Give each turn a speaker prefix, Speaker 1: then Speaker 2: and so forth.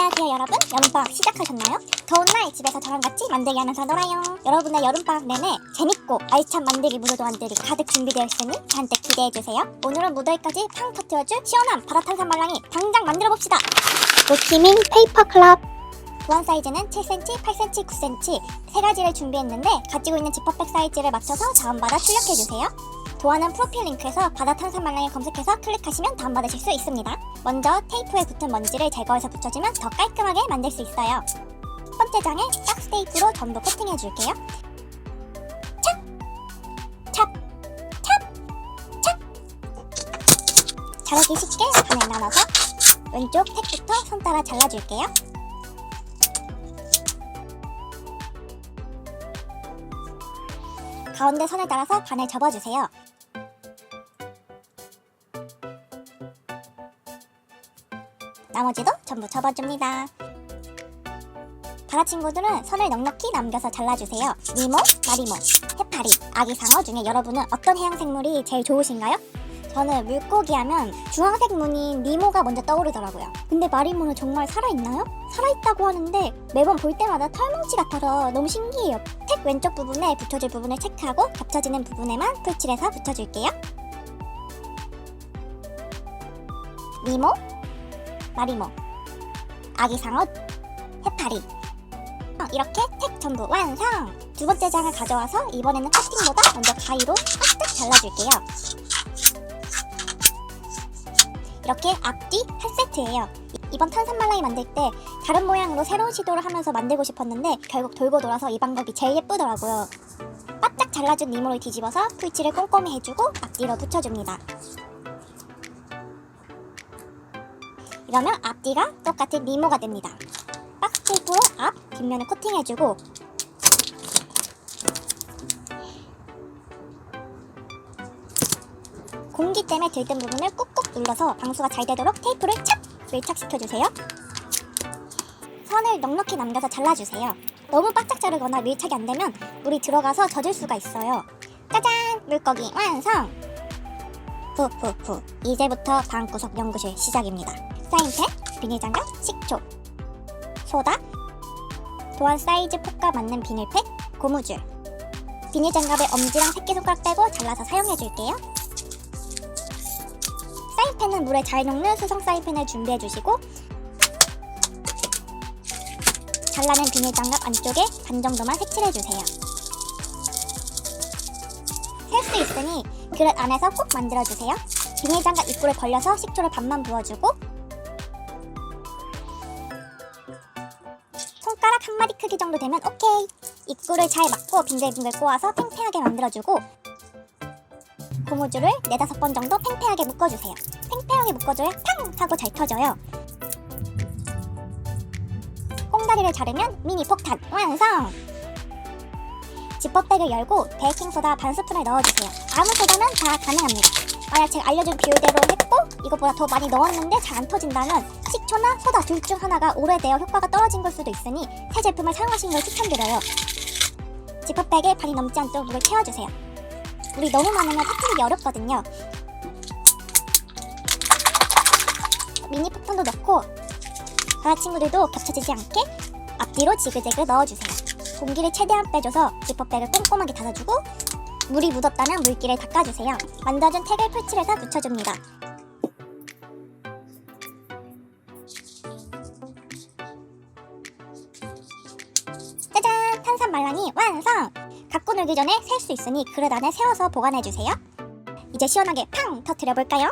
Speaker 1: 안녕하세요 여러분, 여름방학 시작하셨나요? 더운 날 집에서 저랑 같이 만들기 하면서 놀아요. 여러분의 여름방학 내내 재밌고 알찬 만들기 무도도안들이 가득 준비되어 있으니 잔뜩 기대해주세요. 오늘은 무더위까지 팡 터뜨려줄 시원한 바다탄산 말랑이 당장 만들어봅시다. 노키밍 페이퍼 클럽. 도안 사이즈는 7cm, 8cm, 9cm 세 가지를 준비했는데 가지고 있는 지퍼백 사이즈를 맞춰서 다운받아 출력해주세요. 도안은 프로필 링크에서 바다탄산 말랑이 검색해서 클릭하시면 다운받으실 수 있습니다. 먼저 테이프에 붙은 먼지를 제거해서 붙여주면 더 깔끔하게 만들 수 있어요. 첫 번째 장에 박스 테이프로 전부 코팅해줄게요. 찹! 찹! 찹! 찹! 자르기 쉽게 반을 나눠서 왼쪽 택부터 손 따라 잘라줄게요. 가운데 선을 따라서 반을 접어주세요. 나머지도 전부 접어줍니다. 바다 친구들은 선을 넉넉히 남겨서 잘라주세요. 니모, 마리모, 해파리, 아기상어 중에 여러분은 어떤 해양생물이 제일 좋으신가요? 저는 물고기 하면 주황색 무늬인 니모가 먼저 떠오르더라고요. 근데 마리모는 정말 살아있나요? 살아있다고 하는데 매번 볼 때마다 털뭉치 같아서 너무 신기해요. 택 왼쪽 부분에 붙여줄 부분을 체크하고 겹쳐지는 부분에만 풀칠해서 붙여줄게요. 니모, 마리모, 아기상어, 해파리. 이렇게 택 전부 완성! 두 번째 장을 가져와서 이번에는 커팅보다 먼저 가위로 싹둑 잘라줄게요. 이렇게 앞뒤 한 세트예요. 이번 탄산 말랑이 만들 때 다른 모양으로 새로운 시도를 하면서 만들고 싶었는데 결국 돌고 돌아서 이 방법이 제일 예쁘더라고요. 바짝 잘라준 니모를 뒤집어서 풀칠을 꼼꼼히 해주고 앞뒤로 붙여줍니다. 이러면 앞뒤가 똑같은 니모가 됩니다. 박스 테이프로 앞, 뒷면을 코팅해주고 공기 때문에 들뜬 부분을 꾹꾹 눌러서 방수가 잘 되도록 테이프를 착! 밀착시켜주세요. 선을 넉넉히 남겨서 잘라주세요. 너무 바짝 자르거나 밀착이 안되면 물이 들어가서 젖을 수가 있어요. 짜잔! 물고기 완성! 후후후, 이제부터 방구석 연구실 시작입니다. 사인펜, 비닐장갑, 식초, 소다, 도안 사이즈 폭과 맞는 비닐팩, 고무줄. 비닐장갑에 엄지랑 새끼손가락 빼고 잘라서 사용해줄게요. 사인펜은 물에 잘 녹는 수성 사인펜을 준비해주시고 잘라낸 비닐장갑 안쪽에 반 정도만 색칠해주세요. 셀 수 있으니 그릇 안에서 꼭 만들어주세요. 비닐장갑 입구를 벌려서 식초를 반만 부어주고 손가락 한 마디 크기 정도 되면 오케이! 입구를 잘 막고 빙글빙글 꼬아서 팽팽하게 만들어주고 고무줄을 4-5번 정도 팽팽하게 묶어주세요. 팽팽하게 묶어줘야 팡! 하고 잘 터져요. 꽁다리를 자르면 미니 폭탄 완성! 지퍼백을 열고 베이킹소다 반 스푼을 넣어주세요. 아무 소다는 다 가능합니다. 만약 제가 알려준 비율대로 했고 이것보다 더 많이 넣었는데 잘 안 터진다면 식초나 소다 둘 중 하나가 오래되어 효과가 떨어진 걸 수도 있으니 새 제품을 사용하시는 걸 추천드려요. 지퍼백에 반이 넘지 않도록 물을 채워주세요. 물이 너무 많으면 터뜨리기 어렵거든요. 미니 폭탄도 넣고 바다 친구들도 겹쳐지지 않게 앞뒤로 지그재그 넣어주세요. 공기를 최대한 빼줘서 지퍼백을 꼼꼼하게 닫아주고 물이 묻었다면 물기를 닦아주세요. 만들어준 택을 풀칠해서 붙여줍니다. 짜잔! 탄산 말랑이 완성! 갖고 놀기 전에 셀 수 있으니 그릇 안에 세워서 보관해주세요. 이제 시원하게 팡! 터뜨려볼까요?